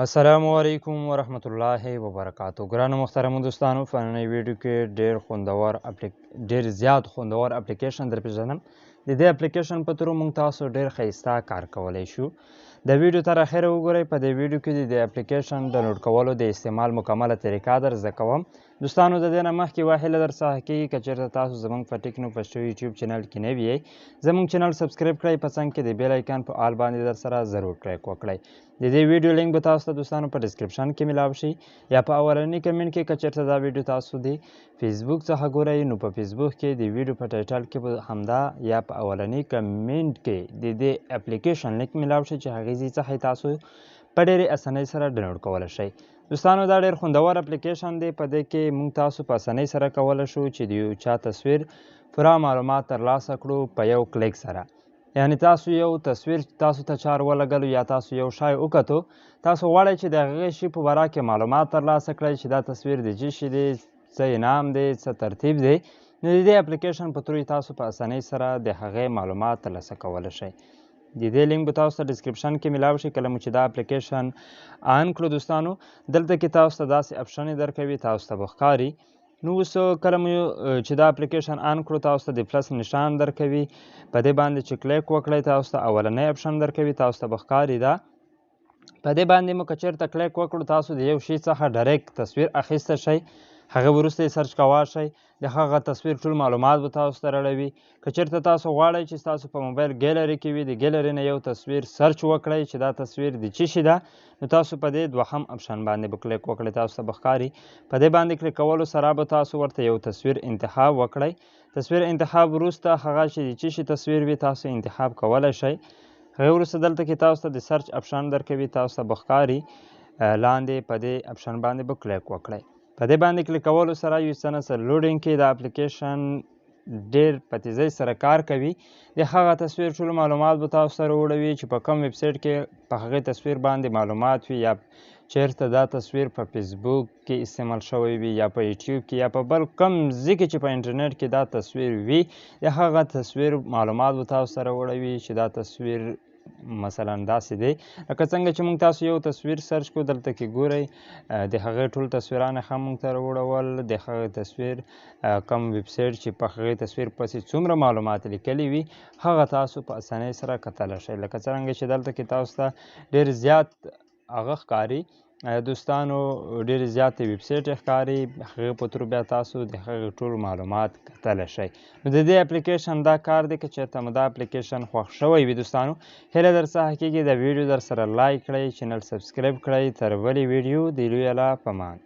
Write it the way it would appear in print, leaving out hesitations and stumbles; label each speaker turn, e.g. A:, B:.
A: السلام علیکم ورحمت الله وبرکاتو. ګرانو محترمو دوستانو، په نننۍ ویډیو کې ډېر زیات خوندور اپلیکیشن در پیژنم. د دې اپلیکیشن په تورو موږ تاسو ډېر ښایسته کار کولی شو. د ویډیو تر اخره وګورئ. په دې ویډیو کې د اپلیکیشن ډاونلوډ کولو د استعمال مکمله طریقه در زده کوم. دوستانو، د دې نه مخکې یوه هیله در څخه کېږي که چېرته تاسو زموږ په ټیکنو پښتو یوټیوب چینل کې نوي یئ، زموږ چینل سبسکرایب کړئ، په څنګ کې د بیل آیکن په آل باندې در سره ضرور کلیک وکړئ. د دې ویډیو لینک به تاسو ته دوستانو په ډسکرپشن کې میلاو شي، یا په اولني کمنټ کې که چېرته دا ویډیو تاسو د فیسبوک څخه ګورئ، نو په فیسبوک کې د ویډیو په ټایټل کې به همدا یا په اولني کمنټ کې د دې اپلیکیشن لینک میلاو شي چې هغې ځای څخه تاسو په ډېرې اسانۍ سره ډاونلوډ کولی شئ. دوستانو، دا ډېر خوندور اپلیکیشن دی. په دې کې موږ تاسو په اسانۍ سره کولی شو چې د یو چا تصویر پوره معلومات ترلاسه کړو په یو کلیک سره. یعنې تاسو یو تصویر تاسو ته چار ولګلو یا تاسو یو شی وکتو، تاسو غواړئ چې د هغې شي په باره کې معلومات ترلاسه کړئ چې دا تصویر د څه شي دی، څه انعام دی، څه ترتیب دی. نو د دې اپلیکیشن په تورې تاسو په اسانۍ سره د هغې معلومات ترلاسه کولی شئ. د دې لینک به تاسو ته ډسکرپشن کې میلاو شي. کله مو چې دا اپلیکیشن آن کړو دوستانو، دلته کې تاسو ته داسې اپشنې درکوي، تاسو ته به ښکاري. نو اوس کله مو چې دا اپلیکیشن آن کړو، تاسو ته د پلس نشان درکوي. په دې باندې چې کلیک وکړئ، تاسو ته اولنی اپشن درکوي، تاسو ته به ښکاري دا. په دې باندې مو که چېرته کلیک وکړو، تاسو د یو شي څخه ډایرکټ تصویر اخیستی شئ، هغه وروسته یې سرچ کولی شئ. د هغه تصویر ټول معلومات به تاسو ته راړوي. که چېرته تاسو غواړئ چې ستاسو په موبایل ګیلري کې وي، د ګیلري نه یو تصویر سرچ وکړئ چې دا تصویر د څه شي ده، نو تاسو په دې دوهم اپشن باندې به کلیک وکړئ، تاسو ته به ښکاري. په دې باندې کلیک کولو سره به تاسو ورته یو تصویر انتخاب وکړئ. تصویر انتخاب وروسته هغه چې د څه شي تصویر وي، تاسو انتخاب کولی شئ. هغې وروسته دلته کې تاسو ته د سرچ اپشن درکوي، تاسو ته به ښکاري. لاندې په دې اپشن باندې به کلیک وکړئ. په دې باندې کلیک کولو سره یو څه نه څه لوډینګ کې دا اپلیکیشن ډېر په تیزۍ سره کار کوي. د هغه تصویر ټول معلومات به تاسو سره وړوي چې په کوم ویبسایټ کې په هغې تصویر باندې معلومات وي، یا چېرته دا تصویر په فیسبوک کې استعمال شوی وي، یا په یوټیوب کې، یا په بل کوم ځای کې چې په انټرنیټ کې دا تصویر وي، د هغه تصویر معلومات به تاسو سره وړوي چې دا تصویر مثلا داسې دی لکه څنګه چې موږ تاسو یو تصویر سرچ کړو. دلته کې ګورئ د هغې ټول تصویران ښه موږ ته راوړول. د هغې تصویر کوم ویبسایټ چې په هغې تصویر پسې څومره معلومات لیکلي وي، هغه تاسو په اسانۍ سره کتلی شئ. لکه څرنګه چې دلته کې تاسو ته ډېر زیات هغه ښکاري دوستانو، ډېرې زیاتې ویبسایټې ښکاري. هغې په تور بیا تاسو د هغې ټول معلومات کتلی شئ. نو د دې اپلیکیشن دا کار دی. که چېرته مو دا اپلیکیشن خوښ شوی وي دوستانو، هیله در څخه کېږي دا ویډیو در سره لایک کړئ، چینل سبسکرایب کړئ. تر بلې ویډیو د لوی الله په امان.